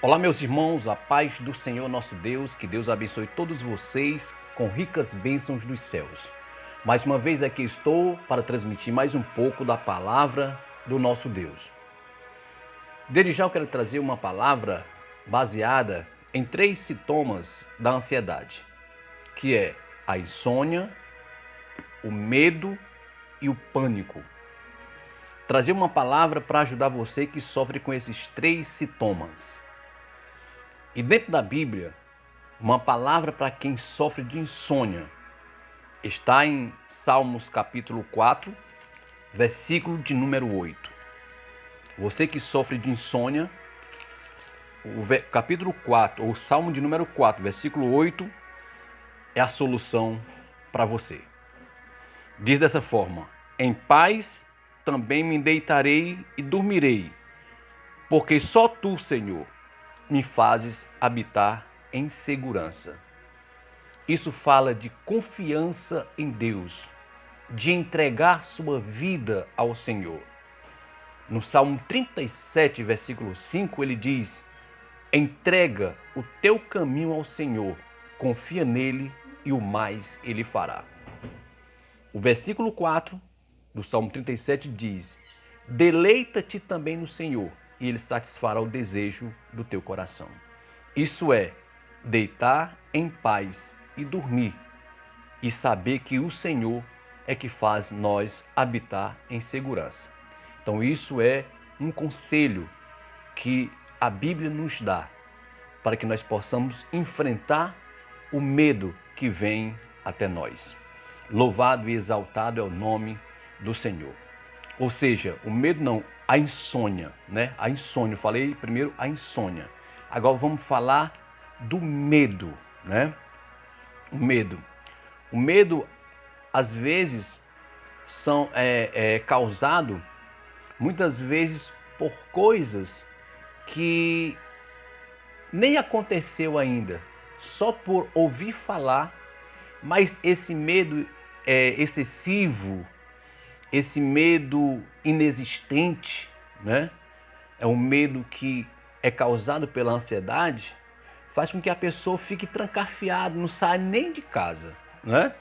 Olá, meus irmãos, a paz do Senhor nosso Deus, que Deus abençoe todos vocês com ricas bênçãos dos céus. Mais uma vez aqui estou para transmitir mais um pouco da palavra do nosso Deus. Desde já eu quero trazer uma palavra baseada em 3 sintomas da ansiedade, que é a insônia, o medo e o pânico. Trazer uma palavra para ajudar você que sofre com esses 3 sintomas. E dentro da Bíblia, uma palavra para quem sofre de insônia está em Salmos capítulo 4, versículo de número 8. Você que sofre de insônia, o capítulo 4, ou Salmo de número 4, versículo 8, é a solução para você. Diz dessa forma: em paz também me deitarei e dormirei, porque só tu, Senhor, me fazes habitar em segurança. Isso fala de confiança em Deus, de entregar sua vida ao Senhor. No Salmo 37, versículo 5, ele diz: entrega o teu caminho ao Senhor, confia nele e o mais ele fará. O versículo 4 do Salmo 37 diz: deleita-te também no Senhor, e ele satisfará o desejo do teu coração. Isso é, deitar em paz e dormir, e saber que o Senhor é que faz nós habitar em segurança. Então isso é um conselho que a Bíblia nos dá para que nós possamos enfrentar o medo que vem até nós. Louvado e exaltado é o nome do Senhor. Ou seja, o medo não, a insônia, né? A insônia, eu falei primeiro a insônia. Agora vamos falar do medo, né? O medo. O medo, às vezes, é causado, muitas vezes, por coisas que nem aconteceu ainda, só por ouvir falar, mas esse medo é excessivo, esse medo inexistente, né? É um medo que é causado pela ansiedade, faz com que a pessoa fique trancafiada, não saia nem de casa, né?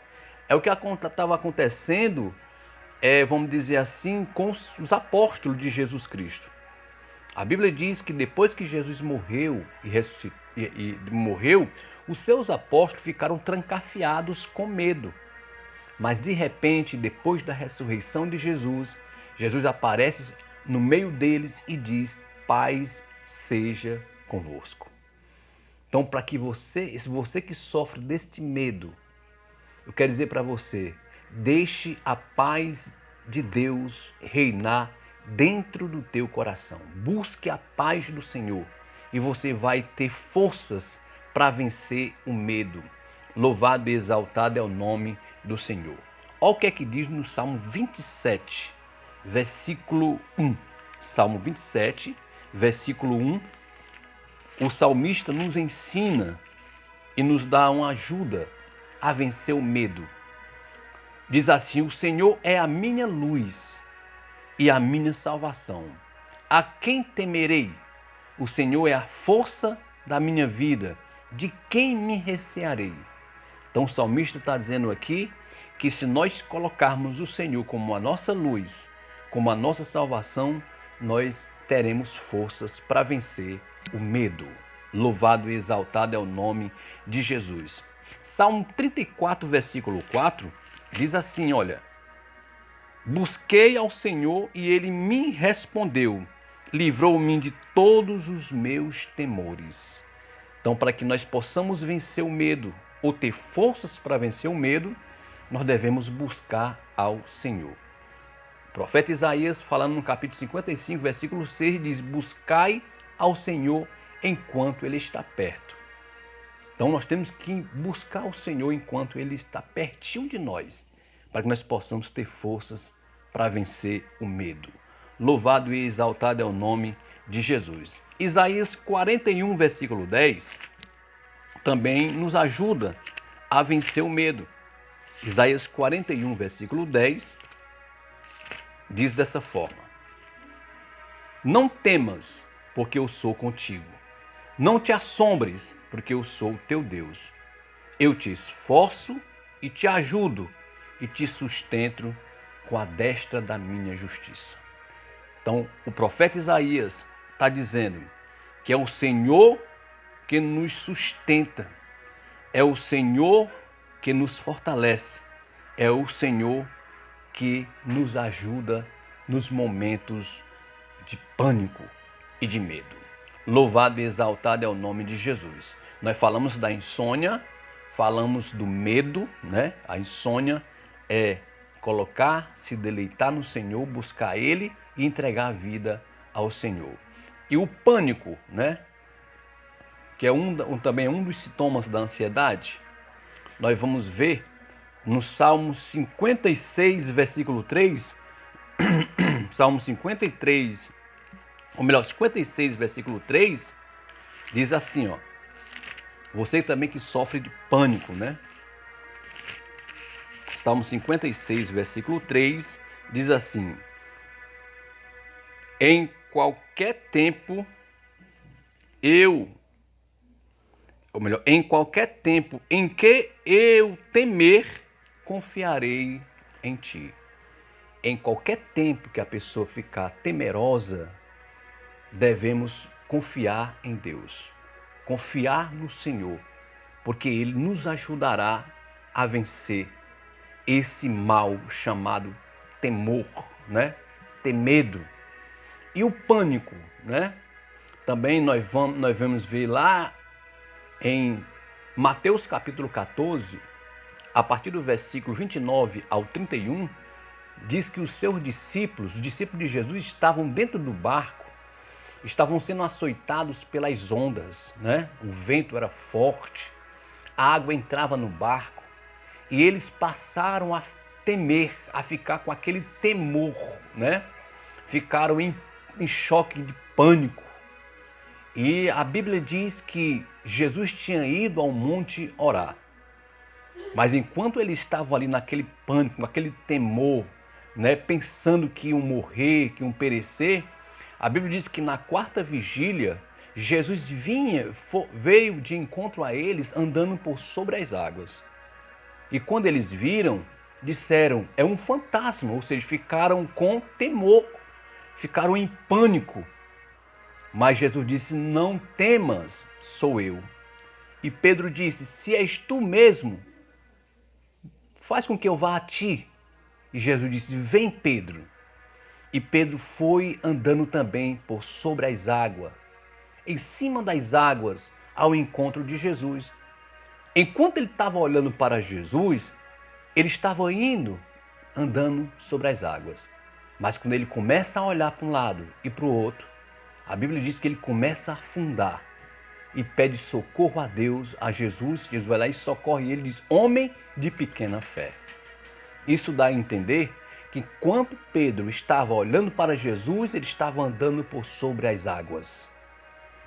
É o que estava acontecendo, vamos dizer assim, com os apóstolos de Jesus Cristo. A Bíblia diz que depois que Jesus morreu e ressuscitou, morreu, os seus apóstolos ficaram trancafiados com medo. Mas de repente, depois da ressurreição de Jesus, Jesus aparece no meio deles e diz: paz seja convosco. Então, para que você que sofre deste medo, eu quero dizer para você, deixe a paz de Deus reinar dentro do teu coração. Busque a paz do Senhor e você vai ter forças para vencer o medo. Louvado e exaltado é o nome do Senhor. Olha o que é que diz no Salmo 27, versículo 1. Salmo 27, versículo 1. O salmista nos ensina e nos dá uma ajuda a vencer o medo. Diz assim: o Senhor é a minha luz e a minha salvação. A quem temerei? O Senhor é a força da minha vida. De quem me recearei? Então o salmista está dizendo aqui que se nós colocarmos o Senhor como a nossa luz, como a nossa salvação, nós teremos forças para vencer o medo. Louvado e exaltado é o nome de Jesus. Salmo 34, versículo 4, diz assim, olha: busquei ao Senhor e ele me respondeu, livrou-me de todos os meus temores. Então, para que nós possamos vencer o medo, ou ter forças para vencer o medo, nós devemos buscar ao Senhor. O profeta Isaías, falando no capítulo 55, versículo 6, diz: buscai ao Senhor enquanto ele está perto. Então nós temos que buscar o Senhor enquanto ele está pertinho de nós, para que nós possamos ter forças para vencer o medo. Louvado e exaltado é o nome de Jesus. Isaías 41, versículo 10, também nos ajuda a vencer o medo. Isaías 41, versículo 10, diz dessa forma: não temas, porque eu sou contigo. Não te assombres, porque eu sou o teu Deus. Eu te esforço e te ajudo e te sustento com a destra da minha justiça. Então, o profeta Isaías está dizendo que é o Senhor que nos sustenta, é o Senhor que nos fortalece, é o Senhor que nos ajuda nos momentos de pânico e de medo. Louvado e exaltado é o nome de Jesus. Nós falamos da insônia, falamos do medo, né? A insônia é colocar, se deleitar no Senhor, buscar Ele e entregar a vida ao Senhor. E o pânico, né? Que é também um dos sintomas da ansiedade, nós vamos ver no Salmo 56, versículo 3, Salmo 53, ou melhor, 56, versículo 3, diz assim, ó, você também que sofre de pânico, né? Salmo 56, versículo 3, diz assim, em qualquer tempo em qualquer tempo em que eu temer, confiarei em ti. Em qualquer tempo que a pessoa ficar temerosa, devemos confiar em Deus, confiar no Senhor, porque Ele nos ajudará a vencer esse mal chamado temor, né? Ter medo. E o pânico, né? Também nós vamos ver lá em Mateus capítulo 14, a partir do versículo 29 ao 31, diz que os seus discípulos, os discípulos de Jesus, estavam dentro do barco, estavam sendo açoitados pelas ondas, né? O vento era forte, a água entrava no barco e eles passaram a temer, a ficar com aquele temor, né? Ficaram em choque de pânico. E a Bíblia diz que Jesus tinha ido ao monte orar. Mas enquanto ele estava ali naquele pânico, naquele temor, né, pensando que iam morrer, que iam perecer, a Bíblia diz que na quarta vigília, Jesus veio de encontro a eles andando por sobre as águas. E quando eles viram, disseram, é um fantasma, ou seja, ficaram com temor, ficaram em pânico. Mas Jesus disse, não temas, sou eu. E Pedro disse, se és tu mesmo, faz com que eu vá a ti. E Jesus disse, vem Pedro. E Pedro foi andando também por sobre as águas, em cima das águas, ao encontro de Jesus. Enquanto ele estava olhando para Jesus, ele estava indo, andando sobre as águas. Mas quando ele começa a olhar para um lado e para o outro, a Bíblia diz que ele começa a afundar e pede socorro a Deus, a Jesus. Jesus vai lá e socorre ele e diz, homem de pequena fé. Isso dá a entender que enquanto Pedro estava olhando para Jesus, ele estava andando por sobre as águas.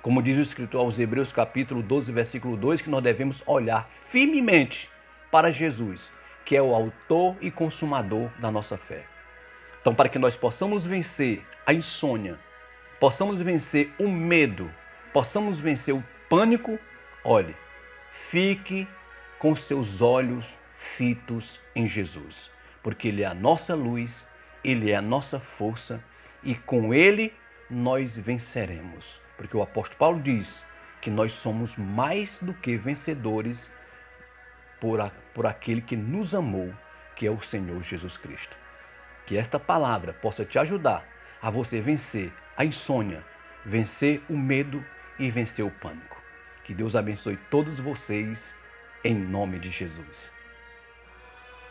Como diz o escritor aos Hebreus capítulo 12, versículo 2, que nós devemos olhar firmemente para Jesus, que é o autor e consumador da nossa fé. Então, para que nós possamos vencer a insônia, possamos vencer o medo, possamos vencer o pânico, olhe, fique com seus olhos fitos em Jesus, porque Ele é a nossa luz, Ele é a nossa força e com Ele nós venceremos. Porque o apóstolo Paulo diz que nós somos mais do que vencedores por aquele que nos amou, que é o Senhor Jesus Cristo. Que esta palavra possa te ajudar a você vencer a insônia, vencer o medo e vencer o pânico. Que Deus abençoe todos vocês em nome de Jesus.